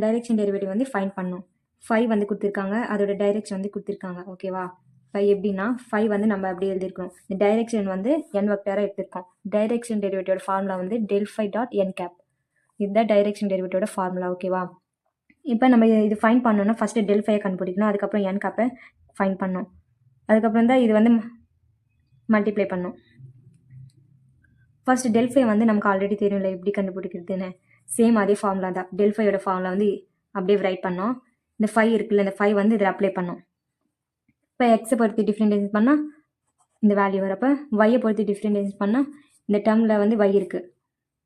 Direction derivative வந்து find பண்ணணும். 5 வந்து கொடுத்துருக்காங்க, அதோட டைரெக்ஷன் வந்து கொடுத்துருக்காங்க. ஓகேவா? 5 எப்படின்னா 5 வந்து நம்ம அப்படி எழுதியிருக்கோம். இந்த டைரெக்ஷன் வந்து n வெக்டராக எடுத்திருக்கோம். டைரெக்ஷன் டெரிவேட்டிவோட ஃபார்முலா வந்து ∇5 டாட் n கேப். இதுதான் டைரெக்ஷன் டெரிவேட்டிவோட ஃபார்முலா. ஓகேவா? இப்போ நம்ம இது ஃபைண்ட் பண்ணோம்னா ஃபஸ்ட்டு ∇5 கண்டுபிடிக்கணும், அதுக்கப்புறம் n கேப்பை ஃபைண்ட் பண்ணணும், அதுக்கப்புறம் தான் இது வந்து மல்டிப்ளை பண்ணணும். ஃபர்ஸ்ட் ∇5 வந்து நமக்கு ஆல்ரெடி தெரியும்ல எப்படி கண்டுபிடிக்கிறதுன்னு. சேம் அதே ஃபார்முலா தான். ∇5யோட ஃபார்முலா வந்து அப்படியே ரைட் பண்ணோம். இந்த 5 இருக்குல்ல, இந்த 5 வந்து இதில் அப்ளை பண்ணோம். இப்போ எக்ஸை பொறுத்து டிஃப்ரெண்ட் பண்ணால் இந்த வேல்யூ வரப்போ, ஒய்யை பொறுத்து டிஃப்ரெண்ட் பண்ணால் இந்த டேர்மில் வந்து y இருக்குது.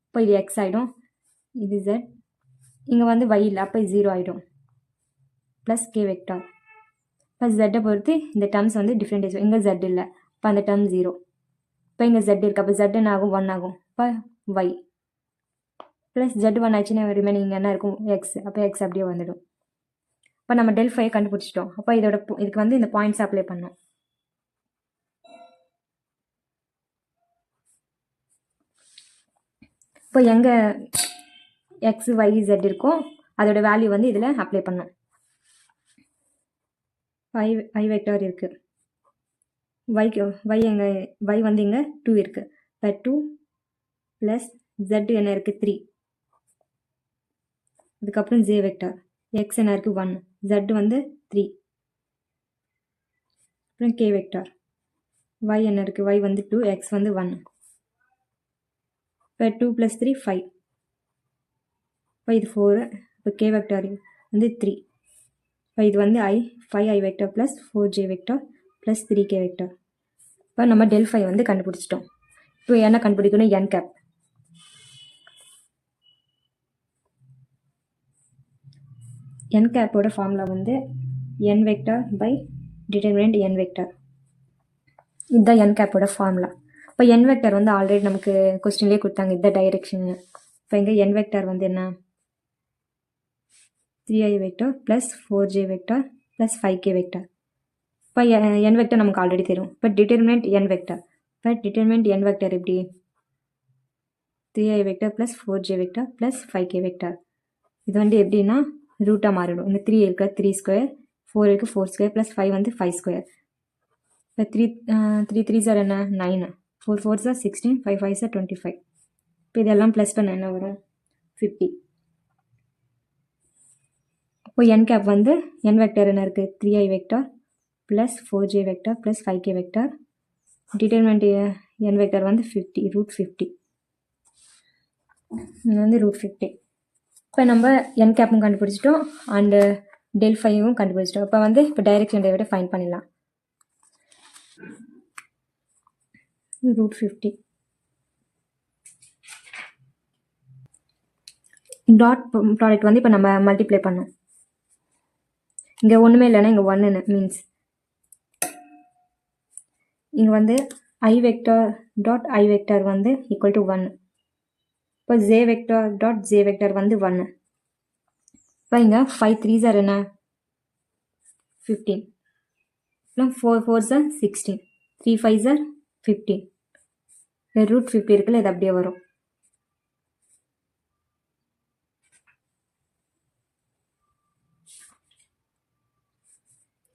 இப்போ இது எக்ஸ் ஆகிடும், இது z, இங்கே வந்து y இல்லை, அப்போ 0 ஆகிடும். Plus K vector. இப்போ ஜெட்டை பொறுத்து இந்த டேர்ம்ஸ் வந்து டிஃப்ரெண்ட், இங்கே z இல்லை, இப்போ அந்த டேர்ம் 0. இப்போ இங்கே z இருக்குது, அப்போ z என்ன ஆகும், 1 ஆகும். இப்போ y ப்ளஸ் z1 ஆச்சுன்னா ரிமைனிங் என்ன இருக்கும், எக்ஸ். அப்போ எக்ஸ் அப்படியே வந்துடும். இப்போ நம்ம ∇5 கண்டுபிடிச்சிட்டோம். அப்போ இதுக்கு வந்து இந்த பாயிண்ட்ஸ் அப்ளை பண்ணோம். இப்போ எங்கே எக்ஸ் ஒய் z இருக்கும் அதோட வேல்யூ வந்து இதில் அப்ளை பண்ணோம். ஐ வெக்டார் இருக்குது, y வந்து இங்கே 2 இருக்குது. இப்போ 2 ப்ளஸ் z என்ன இருக்குது 3, அதுக்கப்புறம் j வெக்டார், x என்ன இருக்குது 1, z வந்து 3, அப்புறம் k வெக்டார், y என்ன இருக்குது, y வந்து 2, x வந்து 1. இப்போ 2 + 3 5, இப்போ இது 4, இப்போ k வெக்டார் வந்து 3. இப்போ இது வந்து 5i vector plus 4j vector plus 3k vector. இப்போ நம்ம ∇5 வந்து கண்டுபிடிச்சிட்டோம். இப்போ என்ன கண்டுபிடிக்கணும், n கேப். n கேப்போட ஃபார்முலா வந்து n vector by determinant n vector. இதுதான் n கேப்போட ஃபார்முலா. இப்போ n வெக்டார் வந்து ஆல்ரெடி நமக்கு கொஸ்டின்லேயே கொடுத்தாங்க, இதுதான் டைரெக்ஷன். இப்போ இங்கே n வெக்டார் வந்து என்ன, 3i vector plus 4j vector plus 5k vector. இப்போ n வெக்டார் நமக்கு ஆல்ரெடி தெரியும். இப்போ டிட்டர்மினன்ட் n வெக்டார். இப்போ டிட்டர்மினன்ட் n வெக்டார் எப்படி, 3i vector plus 4j vector plus 5k vector. இது வந்து எப்படின்னா ரூட்டாக மாறிடும். இந்த 3 இருக்க 3 ஸ்கொயர், 4 இருக்கு 4 ஸ்கொயர் ப்ளஸ் 5 வந்து 5 ஸ்கொயர். இப்போ 3 3 சார் என்ன 9, 4 4 சார் 16, 5 5 சார் 25. இப்போ இதெல்லாம் ப்ளஸ் பண்ண என்ன வரும் 50. இப்போ n கேப் வந்து n வெக்டார் என்ன இருக்குது 3i vector plus 4j vector plus 5k vector. Determinant n vector வந்து 50, √50. இது வந்து √50. இப்போ நம்ம n கேப்பும் கண்டுபிடிச்சிட்டோம் அண்டு ∇5யும் கண்டுபிடிச்சிட்டோம். இப்போ வந்து இப்போ டைரெக்ஷன் டெரிவேட்டிவ் ஃபைண்ட் பண்ணிடலாம். √50 டாட் ப்ராடக்ட் வந்து இப்போ நம்ம மல்டிப்ளை பண்ணோம். இங்கே ஒன்றுமே இல்லைன்னா இங்கே 1 மீன்ஸ் இங்கே வந்து i vector dot i vector வந்து ஈக்குவல் டு 1. இப்போ j vector dot j vector வந்து 1. இப்போ இங்கே 5 3 சார் என்ன 15, அப்புறம் 4 4 சார் 16, 3 5 சார் 15. √50 இருக்குல்ல, இது அப்படியே வரும்.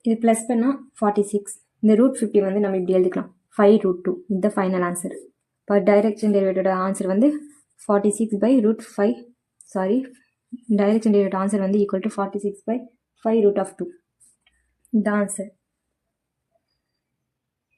இது ப்ளஸ் பண்ணால் 46. இந்த √50 வந்து நம்ம இப்படி எழுதிக்கலாம் 5√2. இதுதான் ஃபைனல் ஆன்சர். இப்போ டைரெக்ஷன் டெரிவேட்டிவோட ஆன்சர் வந்து 46/5. டைரெக்ஷன் டெரிவேட்டிவ் ஆன்சர் வந்து ஈக்குவல் டு 46/5 √2. இதுதான் ஆன்சர்.